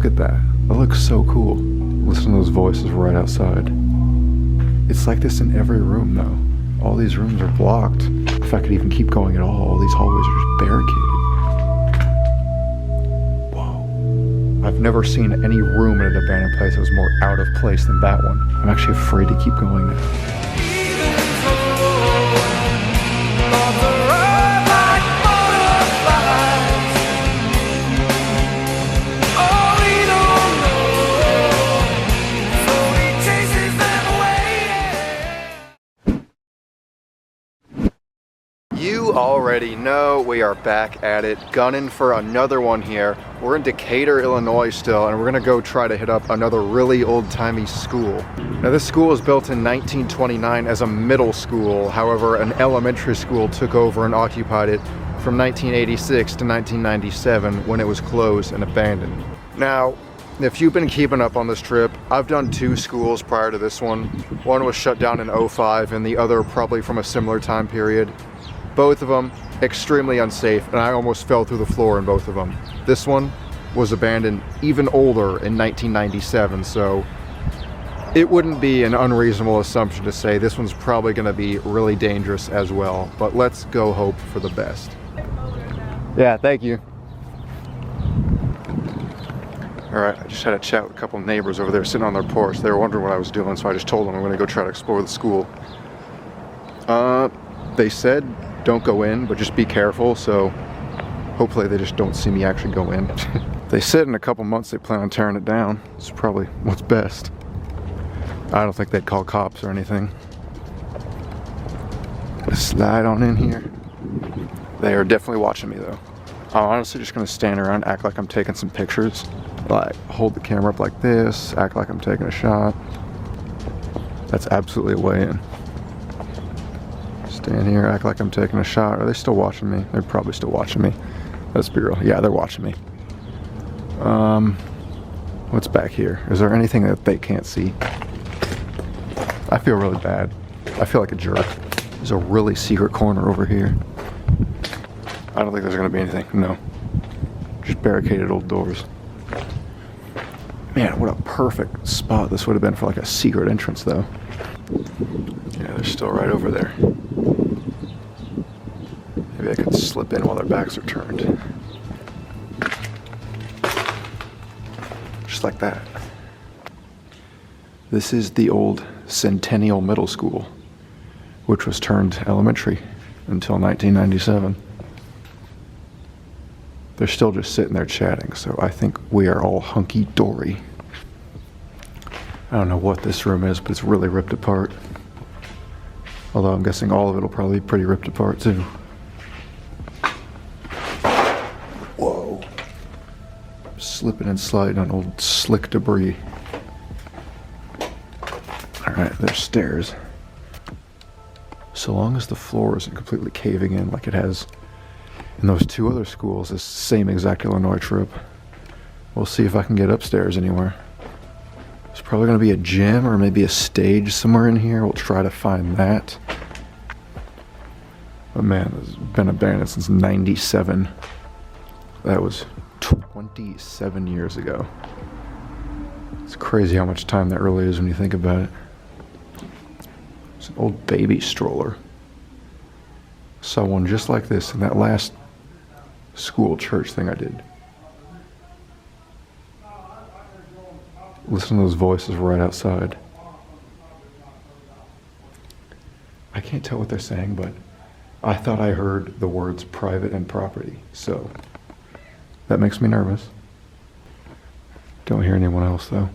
Look at that. That looks so cool. Listen to those voices right outside. It's like this in every room though. All these rooms are blocked. If I could even keep going at all these hallways are just barricaded. Whoa. I've never seen any room in an abandoned place that was more out of place than that one. I'm actually afraid to keep going now. You already know we are back at it, gunning for another one here. We're in Decatur, Illinois still, and we're gonna go try to hit up another really old-timey school. Now this school was built in 1929 as a middle school. However, an elementary school took over and occupied it from 1986 to 1997 when it was closed and abandoned. Now, if you've been keeping up on this trip, I've done 2 schools prior to this one. One was shut down in '05 and the other probably from a similar time period. Both of them extremely unsafe, and I almost fell through the floor in both of them. This one was abandoned even older in 1997, so it wouldn't be an unreasonable assumption to say this one's probably going to be really dangerous as well. But let's go hope for the best. Yeah, thank you. All right, I just had a chat with a couple of neighbors over there sitting on their porch. They were wondering what I was doing, so I just told them I'm going to go try to explore the school. They said don't go in, but just be careful, so hopefully they just don't see me actually go in. They said in a couple months they plan on tearing it down. It's probably what's best. I don't think they'd call cops or anything. Let's slide on in here. They are definitely watching me though. I'm honestly just gonna stand around, act like I'm taking some pictures. Like, hold the camera up like this, act like I'm taking a shot. That's absolutely a way in. Stand here, act like I'm taking a shot. Are they still watching me? They're probably still watching me. Let's be real. Yeah, they're watching me. What's back here? Is there anything that they can't see? I feel really bad. I feel like a jerk. There's a really secret corner over here. I don't think there's gonna be anything. No. Just barricaded old doors. Man, what a perfect spot this would have been for like a secret entrance though. Yeah, they're still right over there. Maybe I could slip in while their backs are turned. Just like that. This is the old Centennial Middle School, which was turned elementary until 1997. They're still just sitting there chatting, so I think we are all hunky-dory. I don't know what this room is, but it's really ripped apart. Although I'm guessing all of it will probably be pretty ripped apart too. Whoa. Slipping and sliding on old slick debris. Alright, there's stairs. So long as the floor isn't completely caving in like it has in those 2 other schools, this same exact Illinois trip, we'll see if I can get upstairs anywhere. There's probably going to be a gym or maybe a stage somewhere in here. We'll try to find that. But man, it's been abandoned since '97. That was 27 years ago. It's crazy how much time that really is when you think about it. It's an old baby stroller. Saw one just like this in that last school church thing I did. Listen to those voices right outside. I can't tell what they're saying, but I thought I heard the words private and property, so that makes me nervous. Don't hear anyone else though.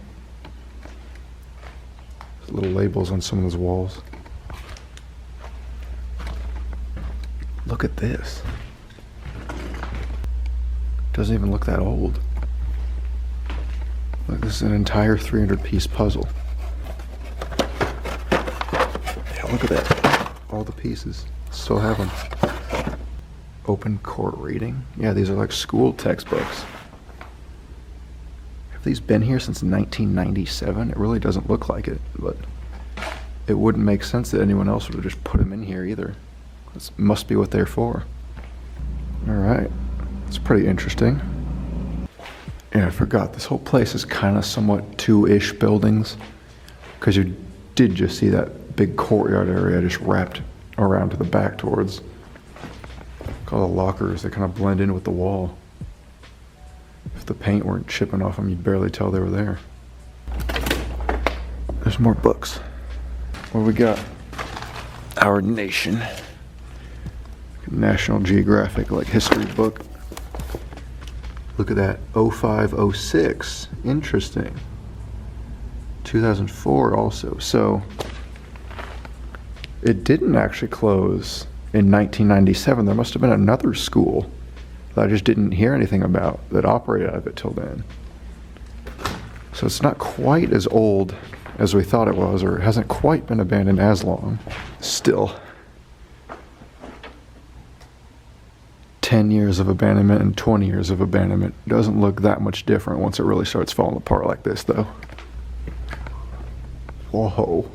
There's little labels on some of those walls. Look at this. Doesn't even look that old. Look, this is an entire 300-piece puzzle. Yeah, look at that. All the pieces. Still have them. Open court reading? Yeah, these are like school textbooks. Have these been here since 1997? It really doesn't look like it, but it wouldn't make sense that anyone else would have just put them in here either. This must be what they're for. Alright. It's pretty interesting. Yeah, I forgot. This whole place is kind of somewhat two-ish buildings, because you did just see that big courtyard area just wrapped around to the back towards all the lockers. They kind of blend in with the wall. If the paint weren't chipping off them, you'd barely tell they were there. There's more books. What do we got? Our Nation. National Geographic, like history book. Look at that, 0506. Interesting. 2004 also. So it didn't actually close in 1997. There must have been another school that I just didn't hear anything about that operated out of it till then. So it's not quite as old as we thought it was, or it hasn't quite been abandoned as long. Still, 10 years of abandonment and 20 years of abandonment doesn't look that much different once it really starts falling apart like this, though. Whoa.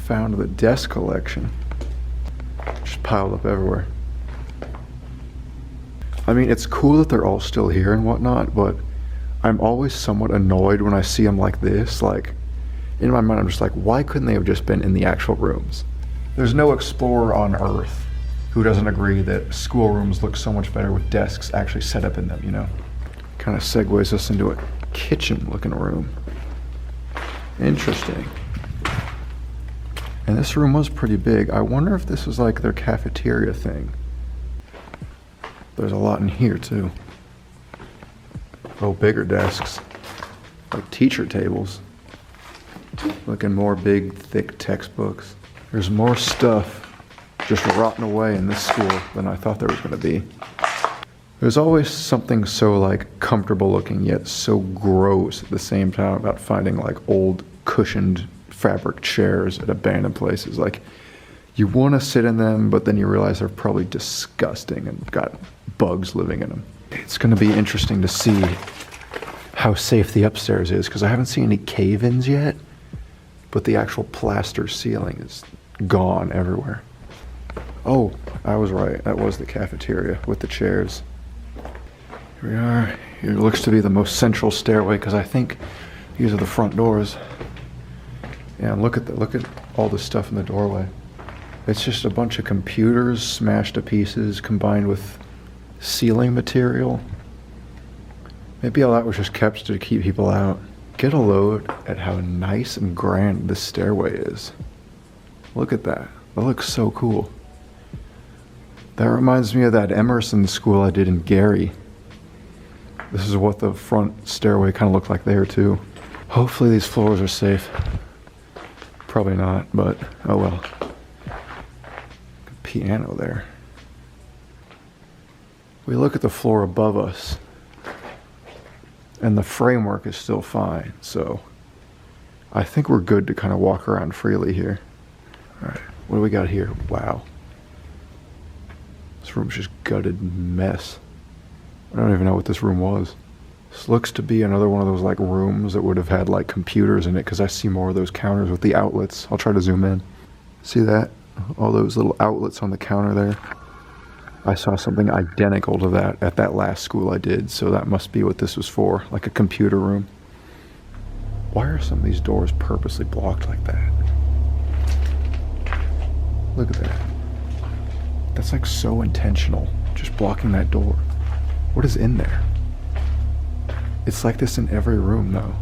Found the desk collection. Just piled up everywhere. I mean, it's cool that they're all still here and whatnot, but I'm always somewhat annoyed when I see them like this. Like, in my mind, I'm just like, why couldn't they have just been in the actual rooms? There's no explorer on Earth who doesn't agree that schoolrooms look so much better with desks actually set up in them, you know? Kind of segues us into a kitchen-looking room. Interesting. And this room was pretty big. I wonder if this was like their cafeteria thing. There's a lot in here, too. Oh, bigger desks. Like teacher tables. Looking more big, thick textbooks. There's more stuff just rotting away in this school than I thought there was going to be. There's always something so like comfortable looking yet so gross at the same time about finding like old cushioned fabric chairs at abandoned places. Like, you want to sit in them, but then you realize they're probably disgusting and got bugs living in them. It's going to be interesting to see how safe the upstairs is, because I haven't seen any cave-ins yet, but the actual plaster ceiling is gone everywhere. Oh, I was right. That was the cafeteria with the chairs. Here we are. Here looks to be the most central stairway, because I think these are the front doors. Yeah, and look at all the stuff in the doorway. It's just a bunch of computers smashed to pieces combined with ceiling material. Maybe all that was just kept to keep people out. Get a load at how nice and grand this stairway is. Look at that. That looks so cool. That reminds me of that Emerson school I did in Gary. This is what the front stairway kind of looked like there too. Hopefully these floors are safe. Probably not, but oh well. Piano there. We look at the floor above us, and the framework is still fine, so I think we're good to kind of walk around freely here. All right, what do we got here? Wow. This room's just gutted mess. I don't even know what this room was. This looks to be another one of those like rooms that would have had like computers in it, because I see more of those counters with the outlets. I'll try to zoom in. See that? All those little outlets on the counter there. I saw something identical to that at that last school I did, so that must be what this was for, like a computer room. Why are some of these doors purposely blocked like that? Look at that. That's like so intentional, just blocking that door. What is in there? It's like this in every room, though.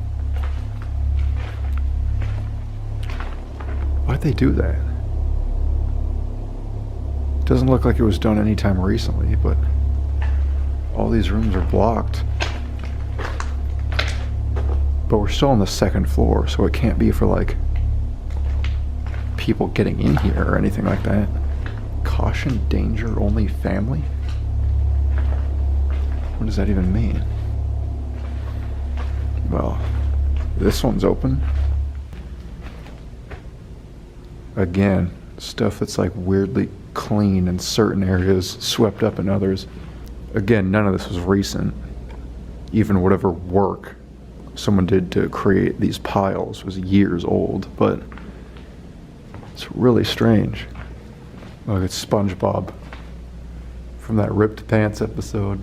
Why'd they do that? Doesn't look like it was done anytime recently, but all these rooms are blocked. But we're still on the second floor, so it can't be for like people getting in here or anything like that. Caution, danger, only family? What does that even mean? Well, this one's open. Again, stuff that's like weirdly clean in certain areas, swept up in others. Again, none of this was recent. Even whatever work someone did to create these piles was years old, but it's really strange. Look, it's SpongeBob from that Ripped Pants episode.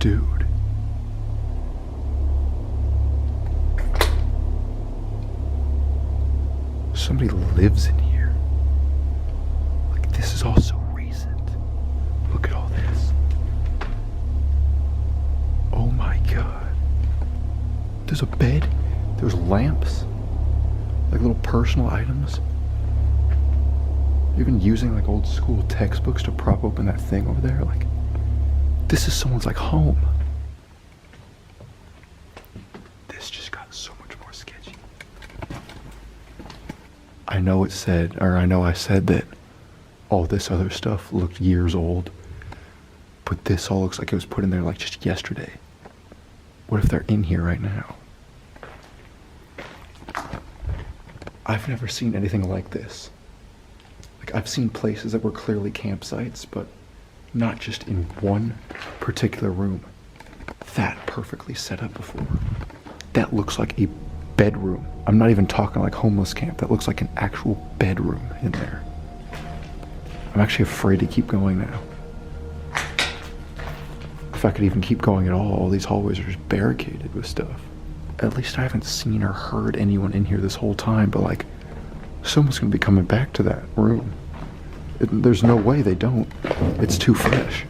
Dude. Somebody lives in here. Like, this is all so recent. Look at all this. Oh my God. There's a bed. There's lamps. Like little personal items. Even using like old school textbooks to prop open that thing over there. Like, this is someone's like home. This just got so much more sketchy. I know it said, or I know I said that all this other stuff looked years old, but this all looks like it was put in there like just yesterday. What if they're in here right now? I've never seen anything like this. Like, I've seen places that were clearly campsites, but not just in one particular room. That perfectly set up before. That looks like a bedroom. I'm not even talking like homeless camp. That looks like an actual bedroom in there. I'm actually afraid to keep going now. If I could even keep going at all these hallways are just barricaded with stuff. At least I haven't seen or heard anyone in here this whole time, but like, someone's gonna be coming back to that room. There's no way they don't. It's too fresh.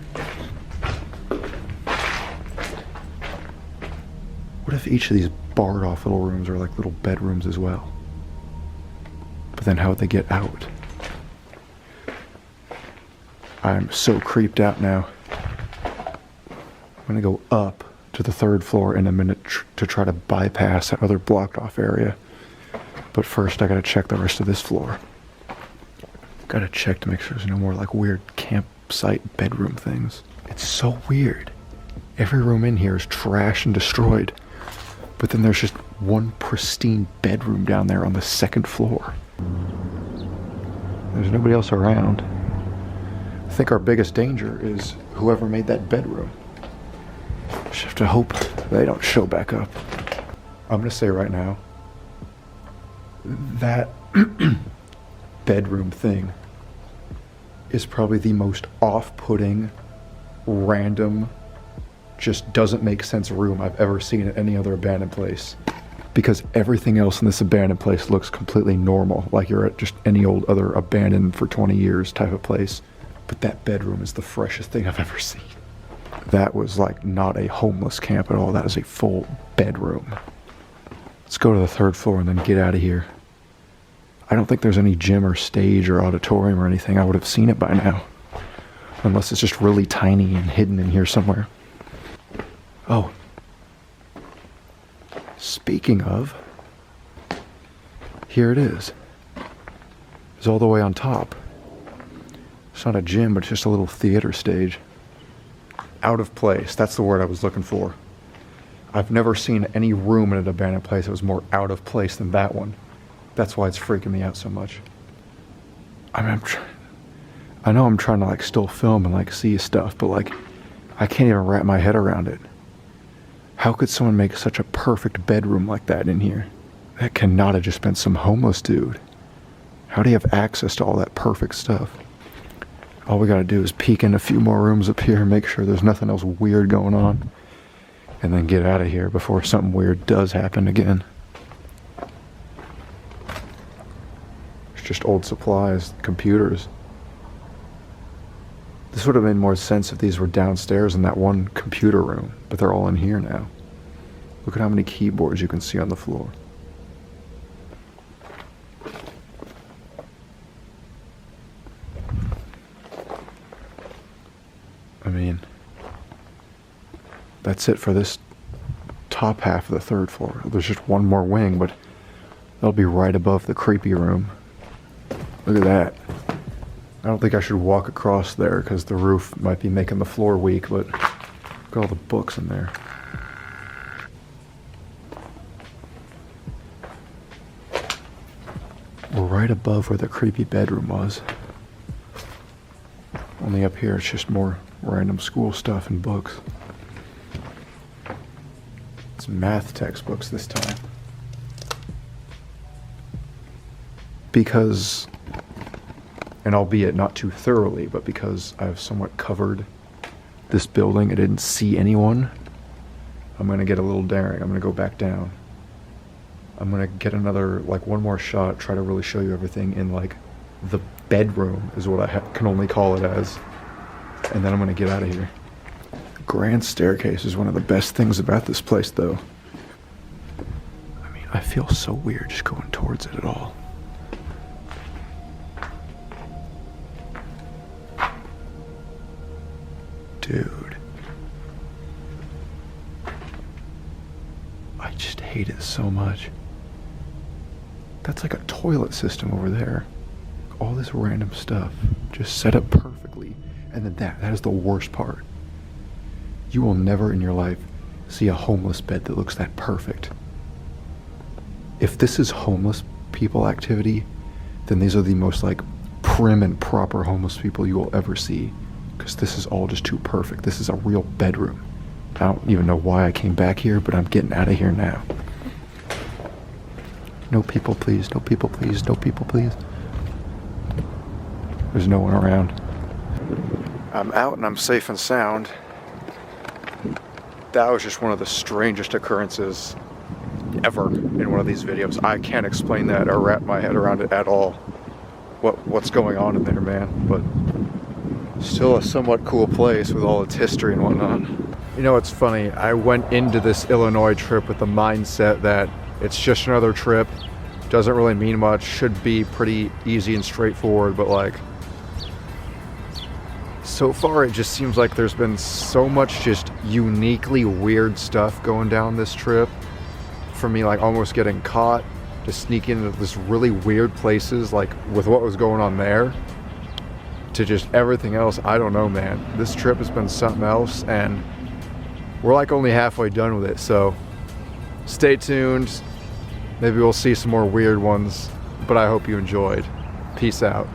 What if each of these barred off little rooms are like little bedrooms as well? But then how would they get out? I'm so creeped out now. I'm gonna go up to the 3rd floor in a minute to try to bypass that other blocked off area. But first I gotta check the rest of this floor. Gotta check to make sure there's no more like weird campsite bedroom things. It's so weird. Every room in here is trashed and destroyed. But then there's just one pristine bedroom down there on the 2nd floor. There's nobody else around. I think our biggest danger is whoever made that bedroom. Just have to hope they don't show back up. I'm gonna say right now, that bedroom thing is probably the most off-putting, random, just doesn't make sense room I've ever seen at any other abandoned place. Because everything else in this abandoned place looks completely normal, like you're at just any old other abandoned for 20 years type of place. But that bedroom is the freshest thing I've ever seen. That was like not a homeless camp at all. That is a full bedroom. Let's go to the 3rd floor and then get out of here. I don't think there's any gym or stage or auditorium or anything. I would have seen it by now. Unless it's just really tiny and hidden in here somewhere. Oh. Speaking of, here it is. It's all the way on top. It's not a gym, but it's just a little theater stage. Out of place. That's the word I was looking for. I've never seen any room in an abandoned place that was more out of place than that one. That's why it's freaking me out so much. I know I'm trying to like still film and like see stuff, but like I can't even wrap my head around it. How could someone make such a perfect bedroom like that in here? That cannot have just been some homeless dude. How do you have access to all that perfect stuff? All we gotta do is peek in a few more rooms up here and make sure there's nothing else weird going on. And then get out of here before something weird does happen again. It's just old supplies, computers. This would have made more sense if these were downstairs in that one computer room, but they're all in here now. Look at how many keyboards you can see on the floor. I mean, that's it for this top half of the 3rd floor. There's just one more wing, but that'll be right above the creepy room. Look at that. I don't think I should walk across there because the roof might be making the floor weak, but look at all the books in there. We're right above where the creepy bedroom was. Only up here it's just more random school stuff and books. It's math textbooks this time. Because, and albeit not too thoroughly, but because I've somewhat covered this building. I didn't see anyone. I'm gonna get a little daring. I'm gonna go back down. I'm gonna get another, like, one more shot, try to really show you everything in, like, the bedroom is what I can only call it as. And then I'm gonna get out of here. The grand staircase is one of the best things about this place, though. I mean, I feel so weird just going towards it at all. Dude. I just hate it so much. That's like a toilet system over there. All this random stuff just set up perfectly. And then that is the worst part. You will never in your life see a homeless bed that looks that perfect. If this is homeless people activity, then these are the most like prim and proper homeless people you will ever see. Because this is all just too perfect. This is a real bedroom. I don't even know why I came back here, but I'm getting out of here now. No people, please. No people, please. No people, please. There's no one around. I'm out and I'm safe and sound. That was just one of the strangest occurrences ever in one of these videos. I can't explain that or wrap my head around it at all. What's going on in there, man? But still a somewhat cool place with all its history and whatnot. You know, it's funny. I went into this Illinois trip with the mindset that it's just another trip, doesn't really mean much, should be pretty easy and straightforward, but like, so far it just seems like there's been so much just uniquely weird stuff going down this trip. For me, like almost getting caught, just sneaking into this really weird places, like with what was going on there, to just everything else. I don't know, man. This trip has been something else, and we're like only halfway done with it, so stay tuned. Maybe we'll see some more weird ones, but I hope you enjoyed. Peace out.